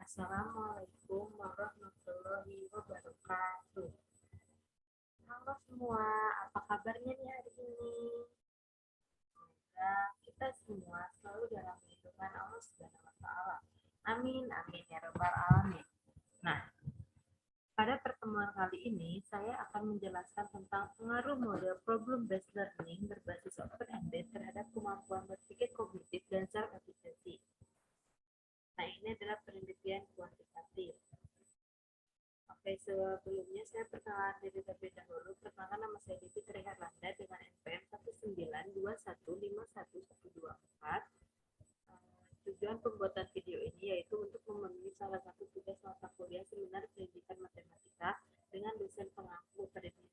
Assalamualaikum warahmatullahi wabarakatuh. Halo semua, apa kabarnya nih hari ini? Semoga kita semua selalu dalam lindungan Allah Subhanahu wa taala. Amin amin ya rabbal alamin. Nah, pada pertemuan kali ini saya akan menjelaskan tentang pengaruh model problem based learning berbasis open-ended terhadap kemampuan berpikir kognitif dan self efficacy. Nah, ini adalah penelitian kuantitatif. Oke, sebelumnya saya perkenalan diri terlebih dahulu. Perkenalkan, nama saya Devi Triharlanda dengan NPM 192151124. Tujuan pembuatan video ini yaitu untuk memenuhi salah satu tugas mata kuliah seminar pendidikan matematika dengan dosen pengampu pada bidang.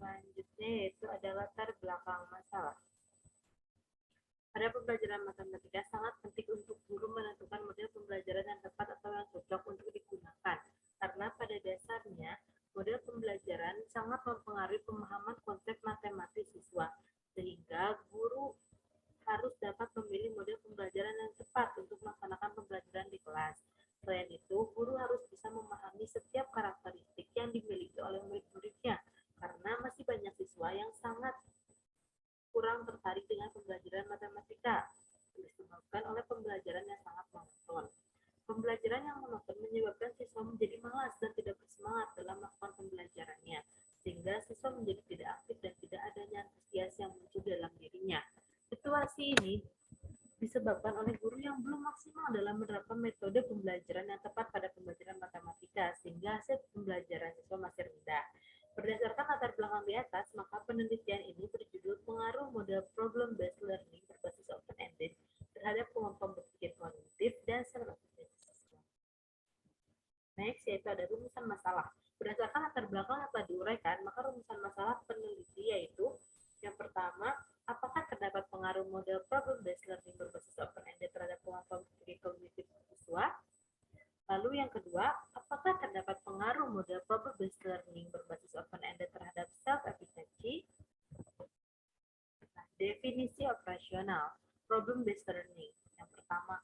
Selanjutnya yaitu ada latar belakang masalah. Pada pembelajaran matematika sangat penting untuk guru menentukan model pembelajaran yang tepat atau yang cocok untuk digunakan. Karena pada dasarnya, model pembelajaran sangat mempengaruhi pemahaman konsep matematis siswa. Sehingga guru harus dapat memilih model pembelajaran yang tepat untuk melaksanakan pembelajaran di kelas. Selain itu, guru harus bisa memahami setiap karakteristik yang dimiliki oleh murid-muridnya. Karena masih banyak siswa yang sangat kurang tertarik dengan pembelajaran matematika, disebabkan oleh pembelajaran yang sangat monoton. Pembelajaran yang monoton menyebabkan siswa menjadi malas dan tidak bersemangat dalam melakukan pembelajarannya, sehingga siswa menjadi tidak aktif dan tidak adanya antusias yang muncul dalam dirinya. Situasi ini disebabkan oleh guru yang belum maksimal dalam menerapkan metode pembelajaran yang tepat pada pembelajaran matematika, sehingga hasil pembelajaran siswa masih rendah. Berdasarkan latar belakang di atas, maka penelitian ini berjudul pengaruh model problem-based learning berbasis open-ended terhadap kemampuan berpikir kognitif dan self-efficacy siswa. Next, yaitu ada rumusan masalah. Berdasarkan latar belakang yang telah diuraikan, maka rumusan masalah peneliti yaitu yang pertama, apakah terdapat pengaruh model problem-based learning berbasis open-ended terhadap kemampuan berpikir kognitif siswa? Lalu yang kedua, apakah terdapat pengaruh model problem-based learning berbasis open-ended terhadap self-efficacy? Nah, definisi operasional problem-based learning. Yang pertama,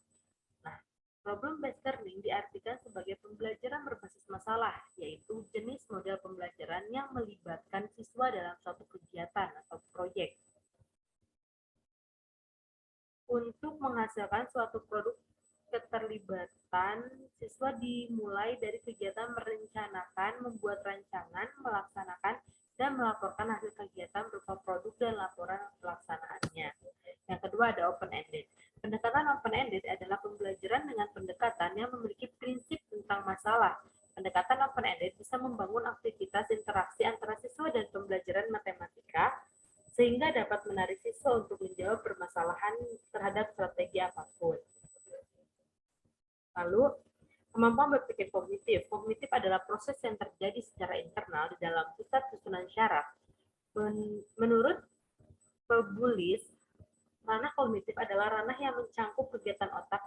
problem-based learning diartikan sebagai pembelajaran berbasis masalah, yaitu jenis model pembelajaran yang melibatkan siswa dalam suatu kegiatan atau proyek. Untuk menghasilkan suatu produk, keterlibatan siswa dimulai dari kegiatan merencanakan, membuat rancangan, melaksanakan, dan melaporkan hasil kegiatan berupa produk dan laporan pelaksanaannya. Yang kedua ada open-ended. Pendekatan open-ended adalah pembelajaran dengan pendekatan yang memiliki prinsip tentang masalah. Pendekatan open-ended bisa membangun aktivitas interaksi antara siswa dan pembelajaran matematika, sehingga dapat menarik siswa untuk menjawab permasalahan terhadap strategi apapun. Lalu, kemampuan berpikir kognitif. Kognitif adalah proses yang terjadi secara internal di dalam pusat susunan syaraf. Menurut Pebulis, ranah kognitif adalah ranah yang mencangkup kegiatan otak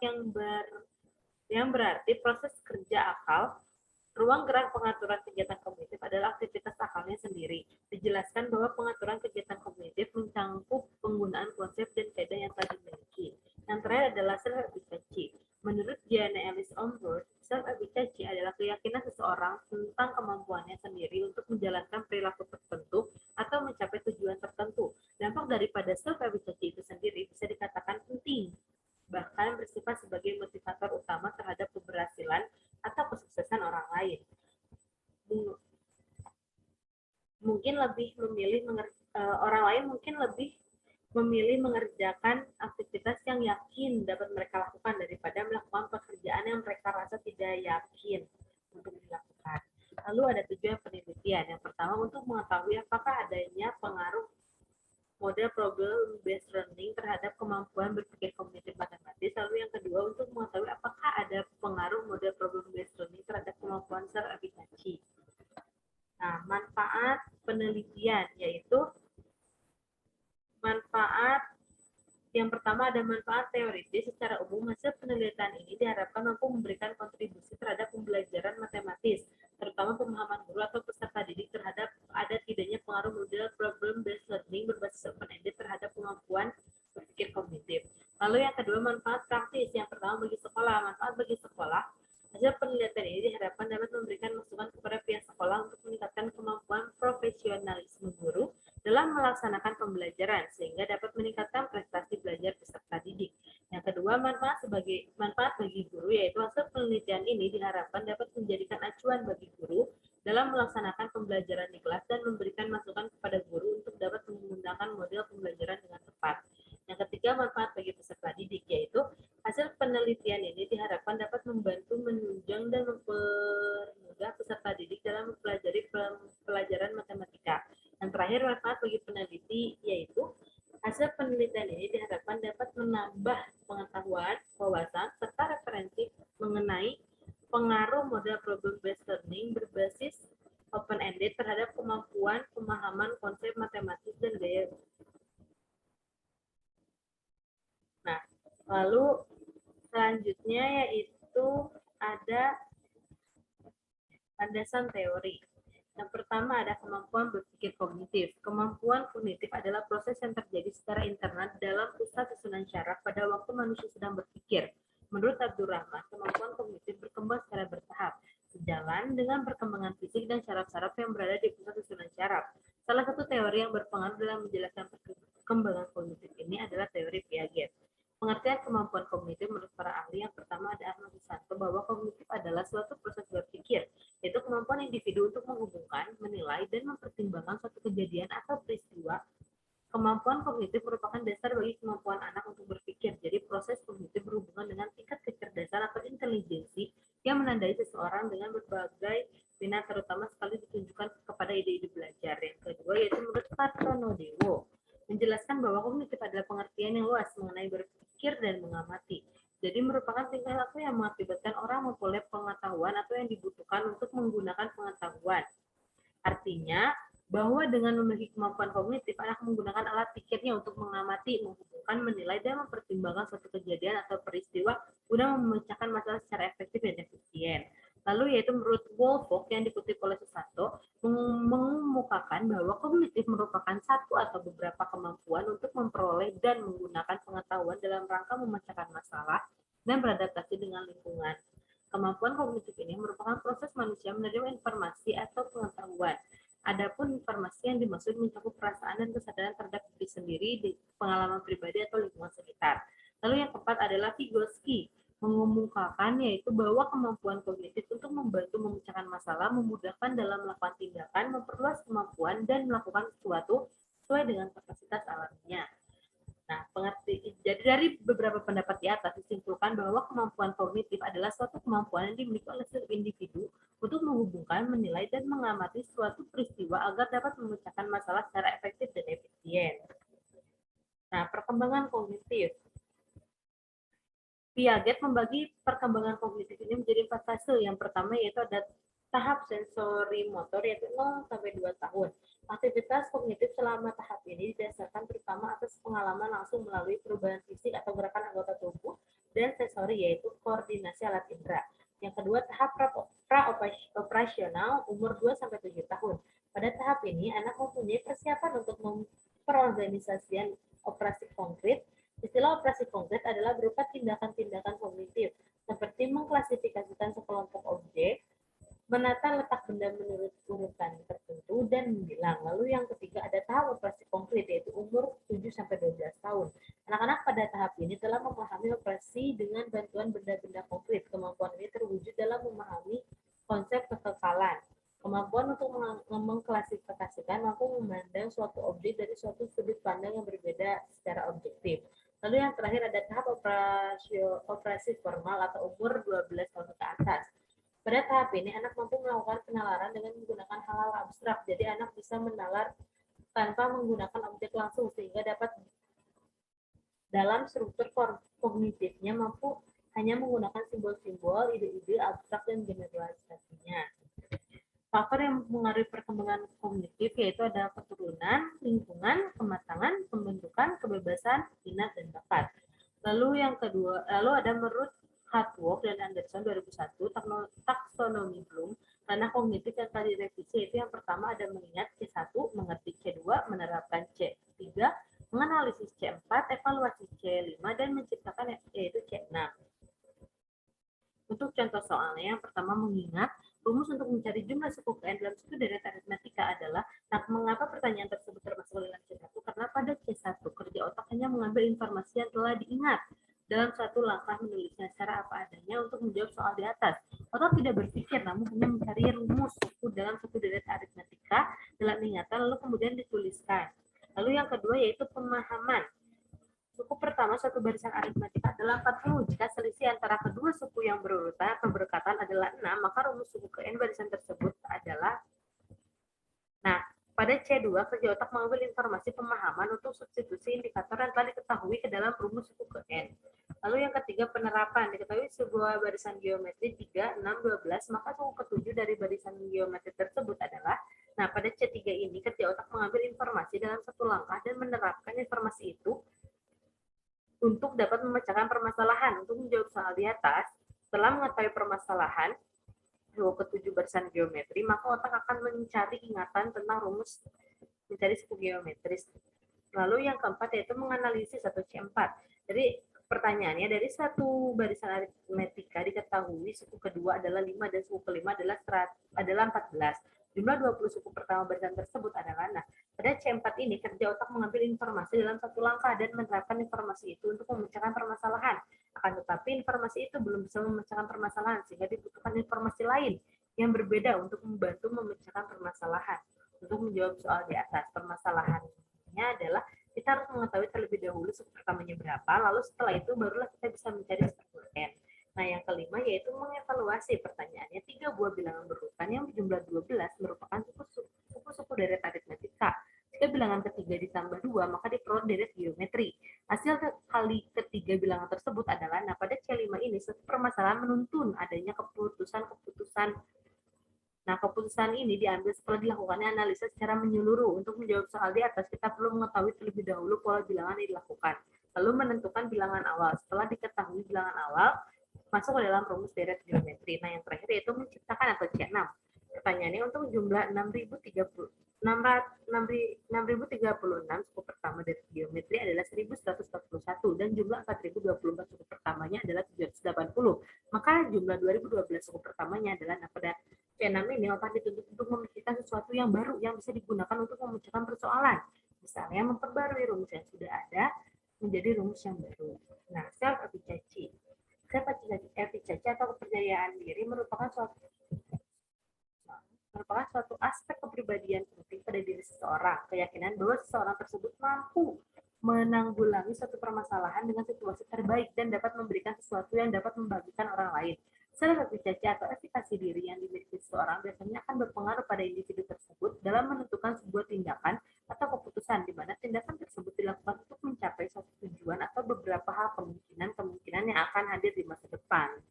yang berarti proses kerja akal. Ruang gerak pengaturan kegiatan kognitif adalah aktivitas akalnya sendiri. Dijelaskan bahwa pengaturan kegiatan kognitif mencangkup penggunaan konsep dan kaidah yang telah dimiliki. Yang terakhir adalah self-efficacy. Menurut Diana Ellis Omburg, self-efficacy adalah keyakinan seseorang tentang kemampuannya sendiri untuk menjalankan perilaku tertentu atau mencapai tujuan tertentu. Dampak daripada self-efficacy itu sendiri bisa dikatakan penting, bahkan bersifat sebagai motivator utama terhadap keberhasilan atau kesuksesan orang lain. Orang lain mungkin lebih memilih mengerjakan aktivitas yang yakin dapat mereka lakukan daripada melakukan pekerjaan yang mereka rasa tidak yakin untuk dilakukan. Lalu ada tujuan penelitian. Yang pertama, untuk mengetahui apakah adanya pengaruh model problem-based learning terhadap kemampuan berpikir kognitif matematis. Lalu yang kedua, untuk mengetahui apakah ada pengaruh model problem-based learning terhadap kemampuan self-efficacy. Nah, manfaat penelitian yaitu manfaat yang pertama ada manfaat teoritis. Secara umum, hasil penelitian ini diharapkan mampu memberikan kontribusi terhadap pembelajaran matematis, terutama pemahaman guru atau peserta didik terhadap ada tidaknya pengaruh model problem-based learning berbasis open-ended manfaat praktis. Yang pertama bagi sekolah. Manfaat bagi sekolah, hasil penelitian ini diharapkan dapat memberikan masukan kepada pihak sekolah untuk meningkatkan kemampuan profesionalisme guru dalam melaksanakan pembelajaran sehingga dapat meningkatkan prestasi belajar peserta didik. Yang kedua, manfaat bagi guru, yaitu hasil penelitian ini diharapkan dapat menjadikan acuan bagi guru dalam melaksanakan pembelajaran di kelas dan memberikan masukan kepada guru untuk dapat menggunakan model pembelajaran dengan tepat. Yang ketiga, manfaat bagi peserta didik, yaitu hasil penelitian ini diharapkan dapat membantu menunjang dan mempermudah peserta didik dalam mempelajari pelajaran matematika. Yang terakhir, manfaat bagi peneliti, yaitu hasil penelitian ini diharapkan dapat menambah pengetahuan, wawasan, serta referensi mengenai pengaruh model problem-based learning berbasis open-ended terhadap kemampuan pemahaman konsep matematis dan gaya. Nah, lalu selanjutnya yaitu ada landasan teori. Yang pertama ada kemampuan berpikir kognitif. Kemampuan kognitif adalah proses yang terjadi secara internal dalam pusat susunan syaraf pada waktu manusia sedang berpikir. Menurut Abdurrahman, kemampuan kognitif berkembang secara bertahap, sejalan dengan perkembangan fisik dan syaraf-syaraf yang berada di pusat susunan syaraf. Salah satu teori yang berpengaruh dalam menjelaskan perkembangan kognitif ini adalah teori Piaget. Pengertian kemampuan kognitif menurut para ahli, yang pertama ada Ahmad Susanto, bahwa kognitif adalah suatu proses berpikir, yaitu kemampuan individu untuk menghubungkan, menilai, dan mempertimbangkan suatu kejadian atau peristiwa. Kemampuan kognitif merupakan dasar bagi kemampuan anak untuk berpikir. Jadi proses kognitif berhubungan dengan tingkat kecerdasan atau intelijensi yang menandai seseorang dengan berbagai minat, terutama sekali ditunjukkan kepada ide-ide belajar. Yang kedua yaitu menurut Kartonodewo, menjelaskan bahwa kognitif adalah pengertian yang luas mengenai berpikir dan mengamati. Jadi merupakan tingkah laku yang mengakibatkan orang memperoleh pengetahuan atau yang dibutuhkan untuk menggunakan pengetahuan. Artinya bahwa dengan memiliki kemampuan kognitif, anak menggunakan alat pikirnya untuk mengamati, menghubungkan, menilai, dan mempertimbangkan suatu kejadian atau peristiwa guna memecahkan masalah secara efektif dan efisien. Lalu yaitu menurut Woolfolk yang dikutip oleh Susanto, mengemukakan bahwa kognitif merupakan satu atau beberapa kemampuan untuk memperoleh dan menggunakan pengetahuan dalam rangka memecahkan masalah dan beradaptasi dengan lingkungan. Kemampuan kognitif ini merupakan proses manusia menerima informasi atau pengetahuan. Adapun informasi yang dimaksud mencakup perasaan dan kesadaran terhadap diri sendiri, di pengalaman pribadi atau lingkungan sekitar. Lalu yang keempat adalah Vygotsky, mengemukakan yaitu bahwa kemampuan kognitif untuk membantu memecahkan masalah, memudahkan dalam melakukan tindakan, memperluas kemampuan, dan melakukan sesuatu sesuai dengan kapasitas alaminya. Nah, jadi dari beberapa pendapat di atas disimpulkan bahwa kemampuan kognitif adalah suatu kemampuan yang dimiliki oleh seluruh individu untuk menghubungkan, menilai, dan mengamati suatu peristiwa agar dapat memecahkan masalah secara efektif dan efisien. Nah, perkembangan kognitif. Piaget membagi perkembangan kognitif ini menjadi 4 fase. Yang pertama yaitu ada tahap sensori motor, yaitu 0 sampai 2 tahun. Aktivitas kognitif selama tahap ini didasarkan terutama atas pengalaman langsung melalui perubahan fisik atau gerakan anggota tubuh dan sensori, yaitu koordinasi alat indera. Yang kedua, tahap pra-operasional umur 2 sampai 7 tahun. Pada tahap ini, anak mempunyai persiapan untuk memperorganisasikan operasi konkret. Istilah operasi konkret adalah berupa tindakan-tindakan kognitif, seperti mengklasifikasikan sekelompok objek, menata letak benda menurut urutan tertentu, dan membilang. Lalu yang ketiga ada tahap operasi konkret, yaitu umur 7-12 tahun. Anak-anak pada tahap ini telah memahami operasi dengan bantuan benda-benda konkret. Kemampuan ini terwujud dalam memahami konsep kekekalan. Kemampuan untuk mengklasifikasikan, mampu memandang suatu objek dari suatu sudut pandang yang berbeda secara objektif. Lalu yang terakhir ada tahap operasi formal atau umur 12 tahun ke atas. Pada tahap ini, anak mampu melakukan penalaran dengan menggunakan hal-hal abstrak. Jadi anak bisa menalar tanpa menggunakan objek langsung, sehingga dapat dalam struktur kognitifnya mampu hanya menggunakan simbol-simbol, ide-ide abstrak, dan generalisasinya. Faktor yang mempengaruhi perkembangan kognitif yaitu ada keturunan, lingkungan, kematangan, pembentukan, kebebasan, minat, dan bakat. Lalu yang kedua, ada menurut Hartwig dan Anderson 2001 taksonomi Bloom, ranah kognitif yang telah direvisi yaitu yang pertama ada mengingat C1, mengerti C2, menerapkan C3, menganalisis C4, evaluasi C5, dan menciptakan pertama mengingat rumus untuk mencari jumlah suku ke N dalam suku deret aritmatika adalah, nah mengapa pertanyaan tersebut termasuk dalam C1? Karena pada C1 kerja otak hanya mengambil informasi yang telah diingat dalam satu langkah menulisnya secara apa adanya untuk menjawab soal di atas. Otak tidak berpikir, namun hanya mencari rumus suku dalam suku deret aritmatika dalam ingatan lalu kemudian dituliskan. Lalu yang kedua yaitu pemahaman. Suku pertama suatu barisan aritmatika adalah 40. Jika selisih antara kedua suku yang berurutan atau berdekatan adalah 6, maka rumus suku ke N barisan tersebut adalah. Nah, pada C2, kerja otak mengambil informasi pemahaman untuk substitusi indikator yang telah diketahui ke dalam rumus suku ke N. Lalu yang ketiga, penerapan. Diketahui sebuah barisan geometri 3, 6, 12, maka suku ke-7 dari barisan geometri tersebut adalah, nah pada C3 ini kerja otak mengambil informasi dalam satu langkah dan menerapkan informasi itu untuk dapat memecahkan permasalahan. Untuk menjawab soal di atas, setelah mengetahui permasalahan, suku ke-7 barisan geometri, maka otak akan mencari ingatan tentang rumus mencari suku geometris. Lalu yang keempat yaitu menganalisis atau C4. Jadi pertanyaannya, dari satu barisan aritmetika diketahui suku kedua adalah 5 dan suku kelima adalah 14. Jumlah 20 suku pertama barisan tersebut adalah, nah pada C4 ini kerja otak mengambil informasi dalam satu langkah dan menerapkan informasi itu untuk memecahkan permasalahan. Akan tetapi informasi itu belum bisa memecahkan permasalahan sehingga dibutuhkan informasi lain yang berbeda untuk membantu memecahkan permasalahan. Untuk menjawab soal di atas, permasalahannya adalah kita harus mengetahui terlebih dahulu suku pertamanya berapa, lalu setelah itu barulah kita bisa mencari suku N. Nah, yang kelima yaitu mengevaluasi. Pertanyaannya, 3 buah bilangan berurutan yang berjumlah 12 merupakan suku-suku deret aritmatika. Jika bilangan ketiga ditambah 2, maka diperoleh deret geometri. Hasil kali ketiga bilangan tersebut adalah, nah pada C5 ini suatu permasalahan menuntun adanya keputusan. Nah, keputusan ini diambil setelah dilakukannya analisis secara menyeluruh. Untuk menjawab soal di atas, kita perlu mengetahui terlebih dahulu pola bilangan yang dilakukan, lalu menentukan bilangan awal. Setelah diketahui bilangan awal, masuk ke dalam rumus deret geometri. Nah, yang terakhir yaitu menciptakan atau C6. Pertanyaannya, untuk jumlah 6.036 suku pertama dari geometri adalah 1.141 dan jumlah 4.024 suku pertamanya adalah 780. Maka jumlah 2012 suku pertamanya adalah, nah pada C6 ini otak dituntut untuk memikirkan sesuatu yang baru yang bisa digunakan untuk memecahkan persoalan. Misalnya memperbarui rumus yang sudah ada menjadi rumus yang baru. Nah, self efficacy. Self efficacy atau kepercayaan diri merupakan suatu aspek kepribadian penting pada diri seseorang. Keyakinan bahwa seseorang tersebut mampu menanggulangi suatu permasalahan dengan situasi terbaik dan dapat memberikan sesuatu yang dapat membagikan orang lain. Self efficacy atau efikasi diri yang dimiliki seseorang biasanya akan berpengaruh pada individu tersebut dalam menentukan sebuah tindakan atau keputusan di mana tindakan tersebut dilakukan untuk mencapai suatu tujuan atau beberapa hal kemungkinan yang akan hadir di masa depan.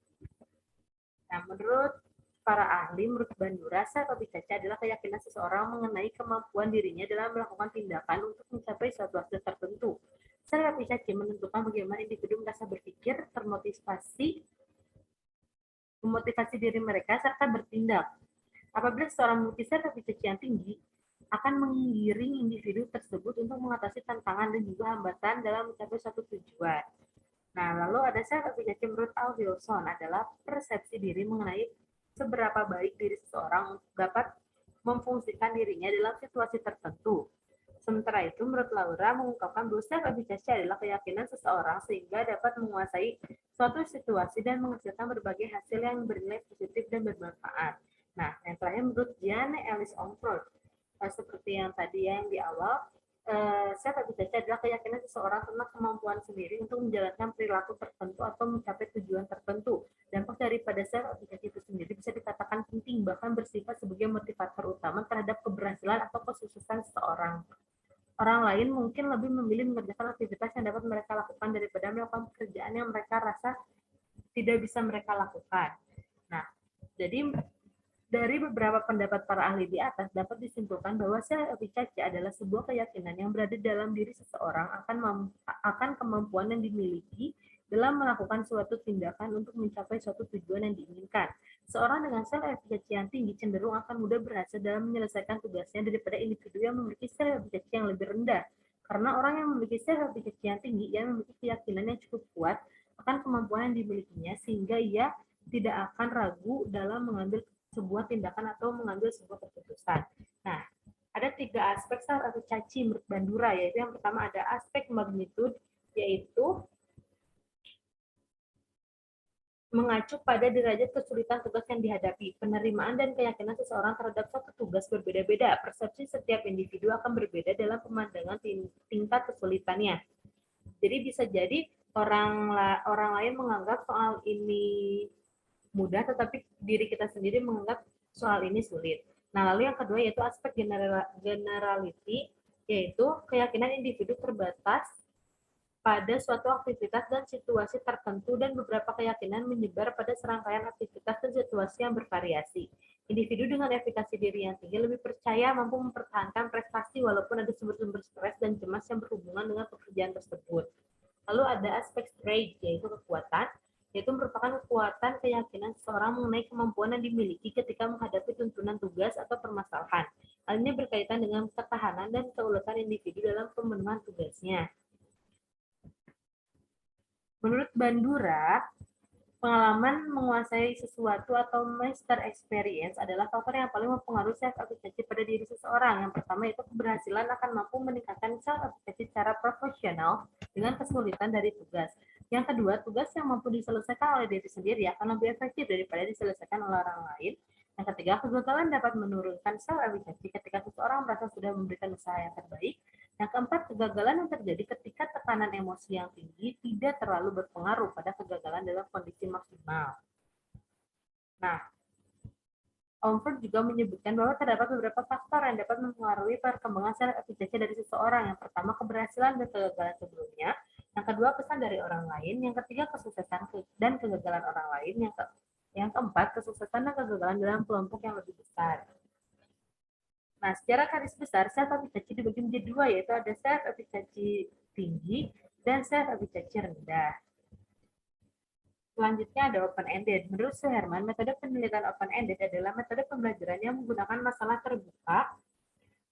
Nah, menurut para ahli, menurut Bandura, self efficacy adalah keyakinan seseorang mengenai kemampuan dirinya dalam melakukan tindakan untuk mencapai suatu hasil tertentu. Self efficacy menentukan bagaimana individu merasa berpikir, memotivasi diri mereka, serta bertindak. Apabila seseorang memiliki self efficacy yang tinggi, akan mengiring individu tersebut untuk mengatasi tantangan dan juga hambatan dalam mencapai suatu tujuan. Nah, lalu ada self efficacy menurut Al Wilson adalah persepsi diri mengenai seberapa baik diri seseorang dapat memfungsikan dirinya dalam situasi tertentu. Sementara itu, menurut Laura mengungkapkan bahwa self efficacy adalah keyakinan seseorang sehingga dapat menguasai suatu situasi dan menghasilkan berbagai hasil yang bernilai positif dan bermanfaat. Nah, yang terakhir menurut Jane Ellis Onford, seperti yang tadi yang di awal, self efficacy adalah keyakinan seseorang tentang kemampuan sendiri untuk menjalankan perilaku tertentu atau mencapai tujuan tertentu. Dampak daripada self efficacy itu sendiri bisa dikatakan penting, bahkan bersifat sebagai motivator utama terhadap keberhasilan atau kesuksesan seseorang. Orang lain mungkin lebih memilih mengerjakan aktivitas yang dapat mereka lakukan daripada melakukan pekerjaan yang mereka rasa tidak bisa mereka lakukan. Nah, jadi dari beberapa pendapat para ahli di atas dapat disimpulkan bahwa self efficacy adalah sebuah keyakinan yang berada dalam diri seseorang akan kemampuan yang dimiliki dalam melakukan suatu tindakan untuk mencapai suatu tujuan yang diinginkan. Seorang dengan self efficacy yang tinggi cenderung akan mudah berhasil dalam menyelesaikan tugasnya daripada individu yang memiliki self efficacy yang lebih rendah. Karena orang yang memiliki self efficacy yang tinggi, ia memiliki keyakinan yang cukup kuat akan kemampuan yang dimilikinya sehingga ia tidak akan ragu dalam mengambil sebuah tindakan atau mengambil sebuah keputusan. Nah, ada 3 aspek self-efficacy menurut Bandura, yaitu yang pertama ada aspek magnitude, yaitu mengacu pada derajat kesulitan tugas yang dihadapi. Penerimaan dan keyakinan seseorang terhadap suatu tugas berbeda-beda. Persepsi setiap individu akan berbeda dalam pemandangan tingkat kesulitannya. Jadi bisa jadi orang lain menganggap soal ini mudah, tetapi diri kita sendiri menganggap soal ini sulit. Nah, lalu yang kedua yaitu aspek generality, yaitu keyakinan individu terbatas pada suatu aktivitas dan situasi tertentu dan beberapa keyakinan menyebar pada serangkaian aktivitas dan situasi yang bervariasi. Individu dengan efikasi diri yang tinggi lebih percaya mampu mempertahankan prestasi walaupun ada sumber-sumber stres dan cemas yang berhubungan dengan pekerjaan tersebut. Lalu ada aspek strength, yaitu kekuatan, yaitu merupakan kekuatan keyakinan seseorang mengenai kemampuan yang dimiliki ketika menghadapi tuntunan tugas atau permasalahan. Hal ini berkaitan dengan ketahanan dan keuletan individu dalam pemenuhan tugasnya. Menurut Bandura, pengalaman menguasai sesuatu atau master experience adalah faktor yang paling mempengaruhi self-efficacy pada diri seseorang. Yang pertama itu keberhasilan akan mampu meningkatkan self-efficacy secara profesional dengan kesulitan dari tugas. Yang kedua, tugas yang mampu diselesaikan oleh diri sendiri akan lebih efektif daripada diselesaikan oleh orang lain. Yang ketiga, kegagalan dapat menurunkan self-efficacy ketika seseorang merasa sudah memberikan usaha yang terbaik. Yang keempat, kegagalan yang terjadi ketika tekanan emosi yang tinggi tidak terlalu berpengaruh pada kegagalan dalam kondisi maksimal. Nah, Omford juga menyebutkan bahwa terdapat beberapa faktor yang dapat mempengaruhi perkembangan self-efficacy dari seseorang. Yang pertama, keberhasilan dan kegagalan sebelumnya. Yang kedua, pesan dari orang lain. Yang ketiga, kesuksesan dan kegagalan orang lain. Yang keempat, kesuksesan dan kegagalan dalam kelompok yang lebih besar. Nah, secara garis besar, self-efficacy dibagi menjadi 2, yaitu ada self-efficacy tinggi dan self-efficacy rendah. Selanjutnya ada open-ended. Menurut Suherman, metode penelitian open-ended adalah metode pembelajaran yang menggunakan masalah terbuka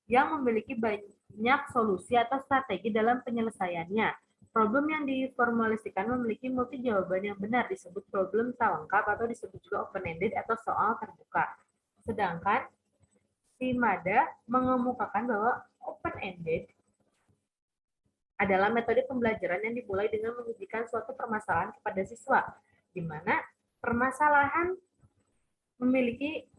yang memiliki banyak solusi atau strategi dalam penyelesaiannya. Problem yang diformulasikan memiliki multi jawaban yang benar, disebut problem tak lengkap atau disebut juga open-ended atau soal terbuka. Sedangkan Shimada mengemukakan bahwa open-ended adalah metode pembelajaran yang dimulai dengan mengujikan suatu permasalahan kepada siswa, di mana permasalahan memiliki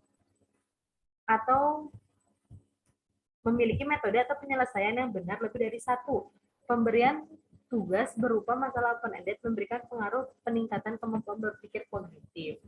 metode atau penyelesaian yang benar lebih dari satu. Pemberian tugas berupa masalah open-ended memberikan pengaruh peningkatan kemampuan berpikir kognitif.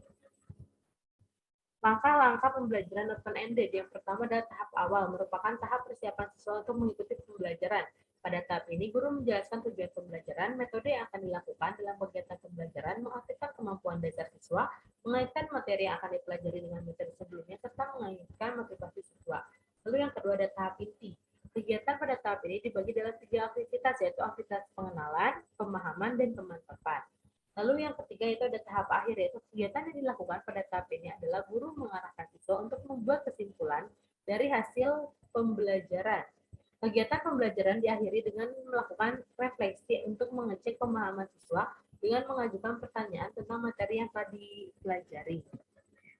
Langkah-langkah pembelajaran open-ended. Yang pertama adalah tahap awal, merupakan tahap persiapan siswa untuk mengikuti pembelajaran. Pada tahap ini, guru menjelaskan tujuan pembelajaran, metode yang akan dilakukan dalam kegiatan pembelajaran, mengaktifkan kemampuan dasar siswa, mengaitkan materi yang akan dipelajari dengan materi sebelumnya, serta mengaitkan motivasi siswa. Lalu yang kedua ada tahap inti. Kegiatan pada tahap ini dibagi dalam 3 aktivitas, yaitu aktivitas pengenalan, pemahaman, dan pemantapan. Lalu yang ketiga itu ada tahap akhir, yaitu kegiatan yang dilakukan pada tahap ini adalah guru mengarahkan siswa untuk membuat kesimpulan dari hasil pembelajaran. Kegiatan pembelajaran diakhiri dengan melakukan refleksi untuk mengecek pemahaman siswa dengan mengajukan pertanyaan tentang materi yang telah dipelajari.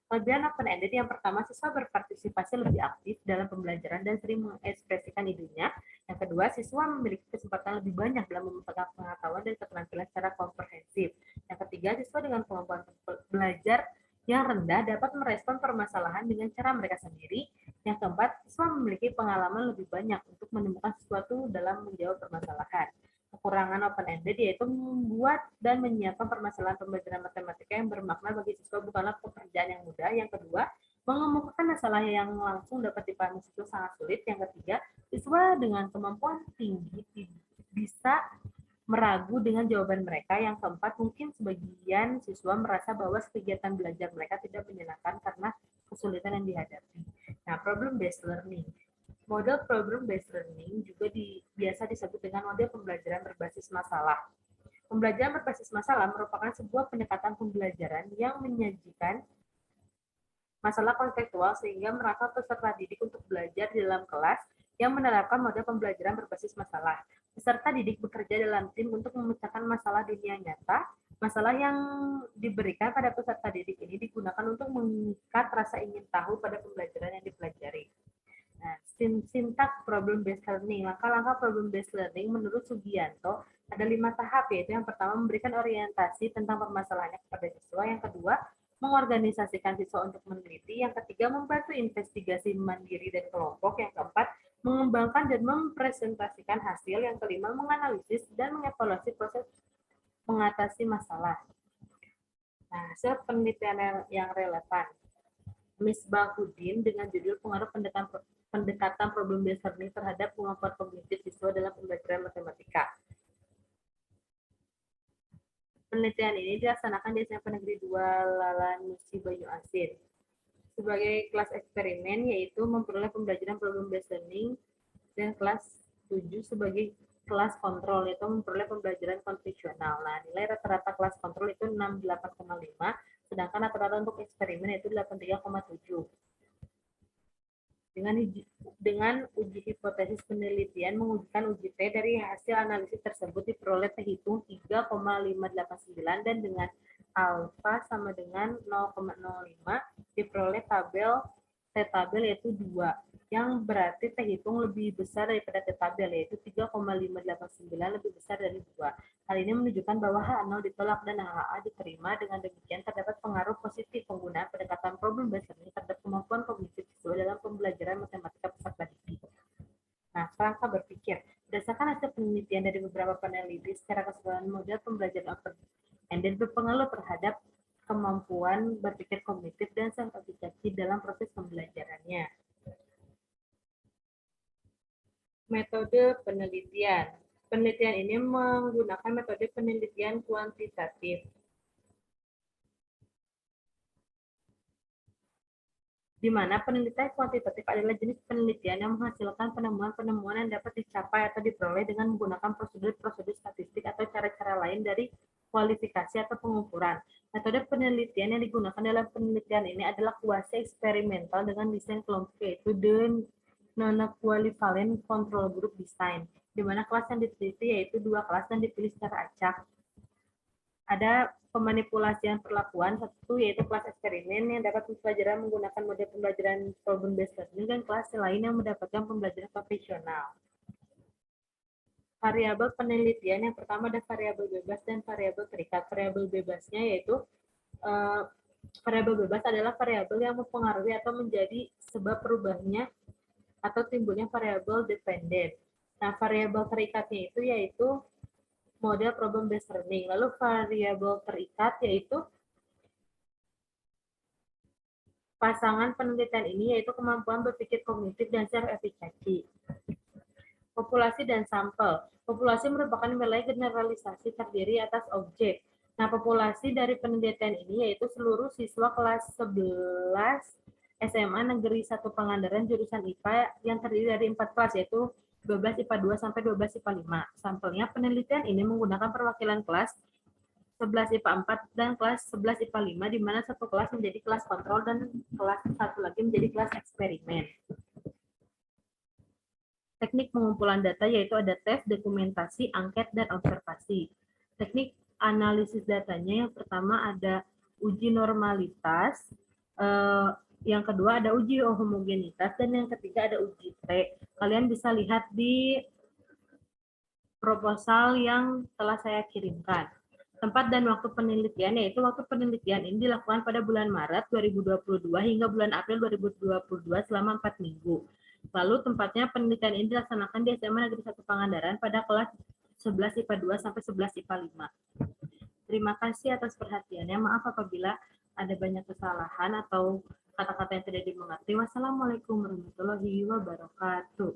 Kelebihan open-ended yang pertama, siswa berpartisipasi lebih aktif dalam pembelajaran dan sering mengekspresikan idenya. Yang kedua, siswa memiliki kesempatan lebih banyak dalam memperoleh pengetahuan dan keterampilan secara komprehensif. Yang ketiga, siswa dengan kemampuan belajar yang rendah dapat merespon permasalahan dengan cara mereka sendiri. Yang keempat, siswa memiliki pengalaman lebih banyak untuk menemukan sesuatu dalam menjawab permasalahan. Kekurangan open-ended yaitu membuat dan menyiapkan permasalahan pembelajaran matematika yang bermakna bagi siswa bukanlah pekerjaan yang mudah. Yang kedua, mengemukakan masalah yang langsung dapat dipahami siswa sangat sulit. Yang ketiga, siswa dengan kemampuan tinggi bisa meragu dengan jawaban mereka. Yang keempat, mungkin sebagian siswa merasa bahwa kegiatan belajar mereka tidak menyenangkan karena kesulitan yang dihadapi. Nah, problem-based learning. Model problem-based learning juga biasa disebut dengan model pembelajaran berbasis masalah. Pembelajaran berbasis masalah merupakan sebuah pendekatan pembelajaran yang menyajikan masalah konseptual sehingga merangkap peserta didik untuk belajar di dalam kelas yang menerapkan model pembelajaran berbasis masalah. Peserta didik bekerja dalam tim untuk memecahkan masalah dunia nyata Masalah yang diberikan pada peserta didik ini digunakan untuk mengikat rasa ingin tahu pada pembelajaran yang dipelajari. Nah, sintak problem based learning. Langkah-langkah problem based learning menurut Sugianto ada 5 tahap, yaitu yang pertama memberikan orientasi tentang permasalahannya kepada siswa, yang kedua mengorganisasikan siswa untuk meneliti, yang ketiga membantu investigasi mandiri dan kelompok, yang keempat mengembangkan dan mempresentasikan hasil, yang kelima menganalisis dan mengevaluasi proses mengatasi masalah. Nah, hasil penelitian yang relevan. Misbahuddin dengan judul pengaruh pendekatan problem based learning terhadap kemampuan kognitif siswa dalam pembelajaran matematika. Penelitian ini dilaksanakan di SMP Negeri 2 Lalanusi Banyu Asin sebagai kelas eksperimen, yaitu memperoleh pembelajaran problem based learning, dan kelas 7 sebagai kelas kontrol, yaitu memperoleh pembelajaran konvensional. Nah, nilai rata-rata kelas kontrol itu 68,5, sedangkan rata-rata untuk eksperimen itu 83,7. Dengan uji hipotesis penelitian mengujikan uji T dari hasil analisis tersebut diperoleh T hitung 3,589, dan dengan alfa sama dengan 0,05 diperoleh T tabel yaitu 2, yang berarti T hitung lebih besar daripada T tabel yaitu 3,589 lebih besar dari 2. Hal ini menunjukkan bahwa H0 ditolak dan HA diterima. Dengan demikian terdapat pengaruh positif penggunaan pendekatan problem based learning terhadap kemampuan kognitif siswa dalam pembelajaran matematika peserta didik. Nah, kerangka berpikir. Berdasarkan hasil penelitian dari beberapa peneliti, secara keseluruhan model pembelajaran open-ended berpengaruh terhadap kemampuan berpikir kognitif dan self-efficacy dalam proses pembelajarannya. Metode penelitian. Penelitian ini menggunakan metode penelitian kuantitatif, di mana penelitian kuantitatif adalah jenis penelitian yang menghasilkan penemuan-penemuan yang dapat dicapai atau diperoleh dengan menggunakan prosedur-prosedur statistik atau cara-cara lain dari kualifikasi atau pengukuran. Metode penelitian yang digunakan dalam penelitian ini adalah kuasi eksperimental dengan desain kelompok, yaitu the non-equivalent control group design, di mana kelas yang diteliti yaitu 2 kelas dan dipilih secara acak. Ada pemanipulasian perlakuan, satu yaitu kelas eksperimen yang dapat pembelajaran menggunakan model pembelajaran problem based learning, dan kelas lain yang mendapatkan pembelajaran profesional. Variabel penelitian yang pertama ada variabel bebas dan variabel terikat. Variabel bebasnya yaitu variabel bebas adalah variabel yang mempengaruhi atau menjadi sebab perubahannya atau timbulnya variabel dependen. Nah, variabel terikatnya itu yaitu model problem based learning. Lalu variabel terikat yaitu pasangan penelitian ini yaitu kemampuan berpikir kognitif dan self-efficacy. Populasi dan sampel. Populasi merupakan wilayah generalisasi terdiri atas objek. Nah, populasi dari penelitian ini yaitu seluruh siswa kelas 11 SMA Negeri 1 Pangandaran jurusan IPA yang terdiri dari 4 kelas, yaitu 12 IPA 2 sampai 12 IPA 5. Sampelnya penelitian ini menggunakan perwakilan kelas 11 IPA 4 dan kelas 11 IPA 5, di mana satu kelas menjadi kelas kontrol dan kelas satu lagi menjadi kelas eksperimen. Teknik pengumpulan data yaitu ada tes, dokumentasi, angket, dan observasi. Teknik analisis datanya yang pertama ada uji normalitas, yang kedua ada uji homogenitas, dan yang ketiga ada uji T. Kalian bisa lihat di proposal yang telah saya kirimkan. Tempat dan waktu penelitian yaitu waktu penelitian ini dilakukan pada bulan Maret 2022 hingga bulan April 2022 selama 4 minggu. Lalu tempatnya penelitian ini dilaksanakan di SMA Negeri 1 Pangandaran pada kelas 11 IPA 2 sampai 11 IPA 5. Terima kasih atas perhatiannya. Maaf apabila ada banyak kesalahan atau kata-kata yang tidak dimengerti. Wassalamualaikum warahmatullahi wabarakatuh.